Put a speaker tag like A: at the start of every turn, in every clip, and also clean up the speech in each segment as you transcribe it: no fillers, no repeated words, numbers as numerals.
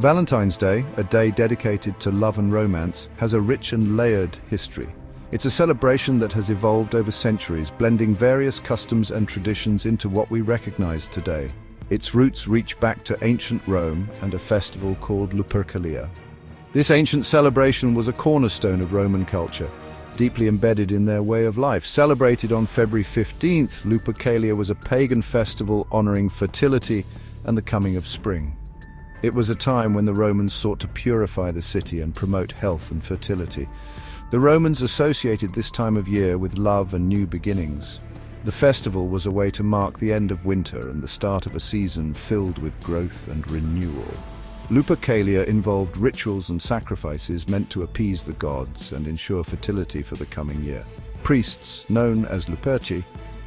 A: Valentine's Day, a day dedicated to love and romance, has a rich and layered history. It's a celebration that has evolved over centuries, blending various customs and traditions into what we recognize today. Its roots reach back to ancient Rome and a festival called Lupercalia. This ancient celebration was a cornerstone of Roman culture, deeply embedded in their way of life. Celebrated on February 15th, Lupercalia was a pagan festival honoring fertility and the coming of spring. It was a time when the Romans sought to purify the city and promote health and fertility. The Romans associated this time of year with love and new beginnings. The festival was a way to mark the end of winter and the start of a season filled with growth and renewal. Lupercalia involved rituals and sacrifices meant to appease the gods and ensure fertility for the coming year. Priests, known as Luperci,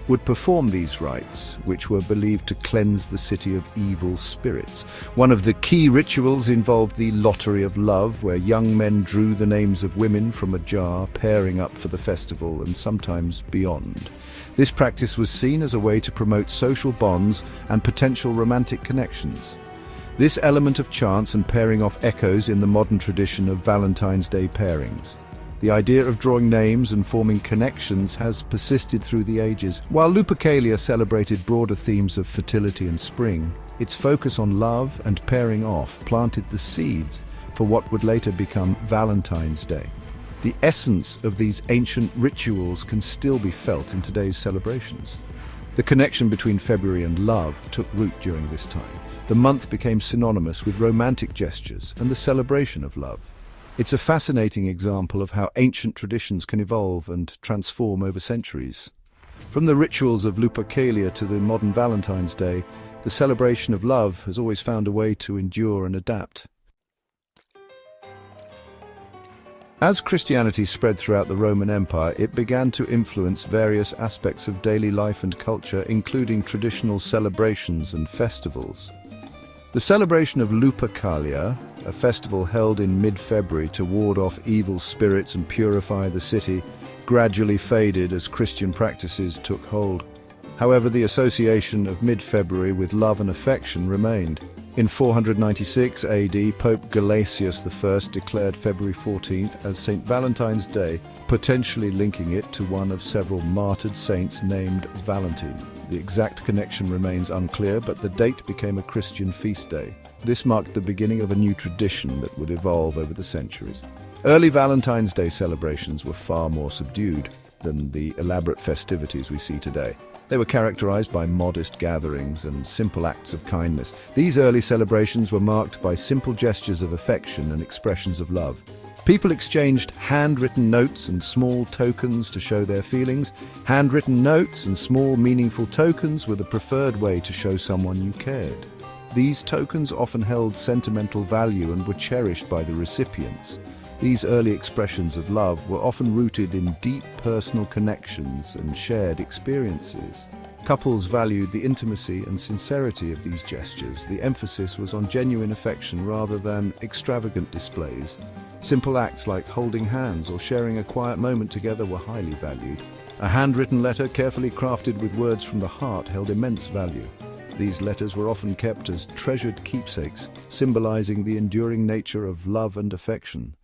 A: would perform these rites, which were believed to cleanse the city of evil spirits. One of the key rituals involved the lottery of love, where young men drew the names of women from a jar, pairing up for the festival and sometimes beyond. This practice was seen as a way to promote social bonds and potential romantic connections. This element of chance and pairing off echoes in the modern tradition of Valentine's Day pairings. The idea of drawing names and forming connections has persisted through the ages. While Lupercalia celebrated broader themes of fertility and spring, its focus on love and pairing off planted the seeds for what would later become Valentine's Day. The essence of these ancient rituals can still be felt in today's celebrations. The connection between February and love took root during this time. The month became synonymous with romantic gestures and the celebration of love. It's a fascinating example of how ancient traditions can evolve and transform over centuries. From the rituals of Lupercalia to the modern Valentine's Day, the celebration of love has always found a way to endure and adapt. As Christianity spread throughout the Roman Empire, it began to influence various aspects of daily life and culture, including traditional celebrations and festivals. The celebration of Lupercalia, a festival held in mid-February to ward off evil spirits and purify the city, gradually faded as Christian practices took hold. However, the association of mid-February with love and affection remained. In 496 AD, Pope Gelasius I declared February 14th as St. Valentine's Day, potentially linking it to one of several martyred saints named Valentine. The exact connection remains unclear, but the date became a Christian feast day. This marked the beginning of a new tradition that would evolve over the centuries. Early Valentine's Day celebrations were far more subdued than the elaborate festivities we see today. They were characterized by modest gatherings and simple acts of kindness. These early celebrations were marked by simple gestures of affection and expressions of love. People exchanged handwritten notes and small tokens to show their feelings. Handwritten notes and small meaningful tokens were the preferred way to show someone you cared. These tokens often held sentimental value and were cherished by the recipients. These early expressions of love were often rooted in deep personal connections and shared experiences. Couples valued the intimacy and sincerity of these gestures. The emphasis was on genuine affection rather than extravagant displays. Simple acts like holding hands or sharing a quiet moment together were highly valued. A handwritten letter, carefully crafted with words from the heart, held immense value. These letters were often kept as treasured keepsakes, symbolizing the enduring nature of love and affection.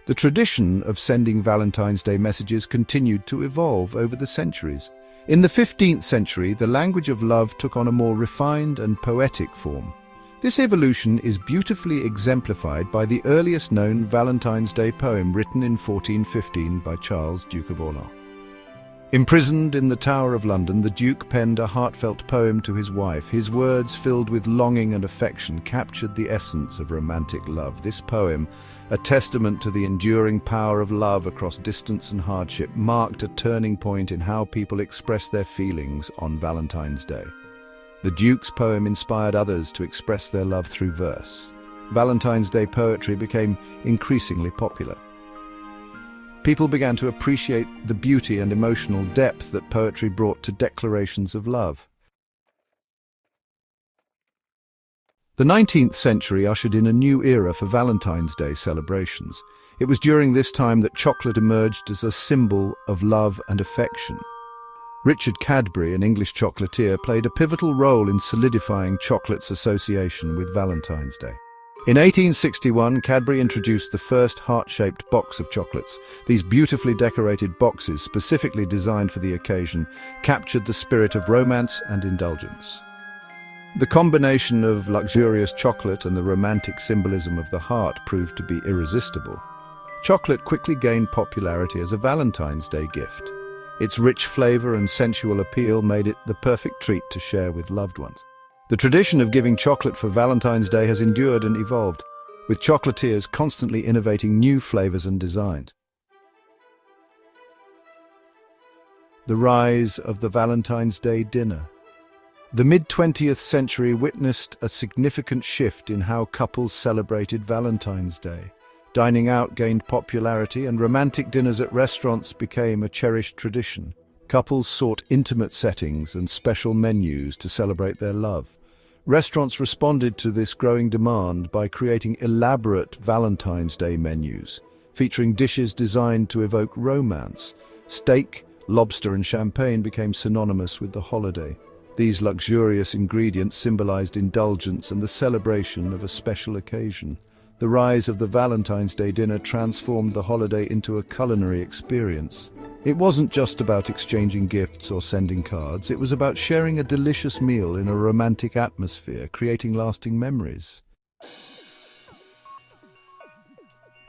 A: The tradition of sending Valentine's Day messages continued to evolve over the centuries. In the 15th century, the language of love took on a more refined and poetic form. This evolution is beautifully exemplified by the earliest known Valentine's Day poem written in 1415 by Charles, Duke of Orleans. Imprisoned in the Tower of London, the Duke penned a heartfelt poem to his wife. His words, filled with longing and affection, captured the essence of romantic love. This poem, a testament to the enduring power of love across distance and hardship, marked a turning point in how people express their feelings on Valentine's Day. The Duke's poem inspired others to express their love through verse. Valentine's Day poetry became increasingly popular. People began to appreciate the beauty and emotional depth that poetry brought to declarations of love. The 19th century ushered in a new era for Valentine's Day celebrations. It was during this time that chocolate emerged as a symbol of love and affection. Richard Cadbury, an English chocolatier, played a pivotal role in solidifying chocolate's association with Valentine's Day. In 1861, Cadbury introduced the first heart-shaped box of chocolates. These beautifully decorated boxes, specifically designed for the occasion, captured the spirit of romance and indulgence. The combination of luxurious chocolate and the romantic symbolism of the heart proved to be irresistible. Chocolate quickly gained popularity as a Valentine's Day gift. Its rich flavor and sensual appeal made it the perfect treat to share with loved ones. The tradition of giving chocolate for Valentine's Day has endured and evolved, with chocolatiers constantly innovating new flavors and designs. The rise of the Valentine's Day dinner. The mid-20th century witnessed a significant shift in how couples celebrated Valentine's Day. Dining out gained popularity, and romantic dinners at restaurants became a cherished tradition. Couples sought intimate settings and special menus to celebrate their love. Restaurants responded to this growing demand by creating elaborate Valentine's Day menus, featuring dishes designed to evoke romance. Steak, lobster, and champagne became synonymous with the holiday. These luxurious ingredients symbolized indulgence and the celebration of a special occasion. The rise of the Valentine's Day dinner transformed the holiday into a culinary experience. It wasn't just about exchanging gifts or sending cards, it was about sharing a delicious meal in a romantic atmosphere, creating lasting memories.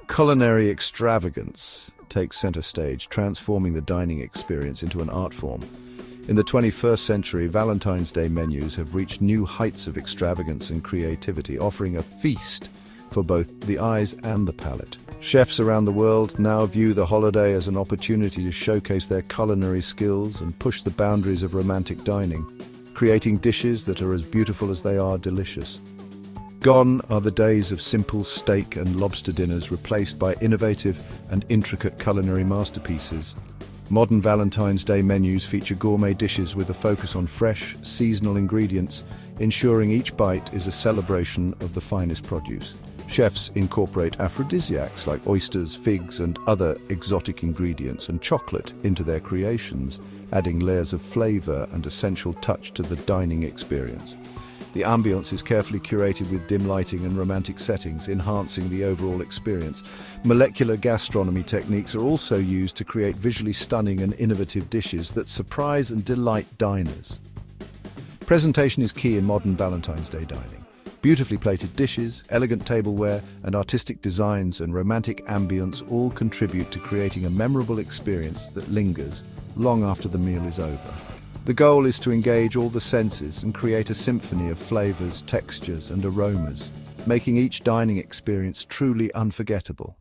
A: Culinary extravagance takes center stage, transforming the dining experience into an art form. In the 21st century, Valentine's Day menus have reached new heights of extravagance and creativity, offering a feast for both the eyes and the palate. Chefs around the world now view the holiday as an opportunity to showcase their culinary skills and push the boundaries of romantic dining, creating dishes that are as beautiful as they are delicious. Gone are the days of simple steak and lobster dinners, replaced by innovative and intricate culinary masterpieces. Modern Valentine's Day menus feature gourmet dishes with a focus on fresh, seasonal ingredients, ensuring each bite is a celebration of the finest produce. Chefs incorporate aphrodisiacs like oysters, figs, and other exotic ingredients and chocolate into their creations, adding layers of flavor and a sensual touch to the dining experience. The ambience is carefully curated with dim lighting and romantic settings, enhancing the overall experience. Molecular gastronomy techniques are also used to create visually stunning and innovative dishes that surprise and delight diners. Presentation is key in modern Valentine's Day dining. Beautifully plated dishes, elegant tableware, and artistic designs and romantic ambience all contribute to creating a memorable experience that lingers long after the meal is over. The goal is to engage all the senses and create a symphony of flavors, textures, and aromas, making each dining experience truly unforgettable.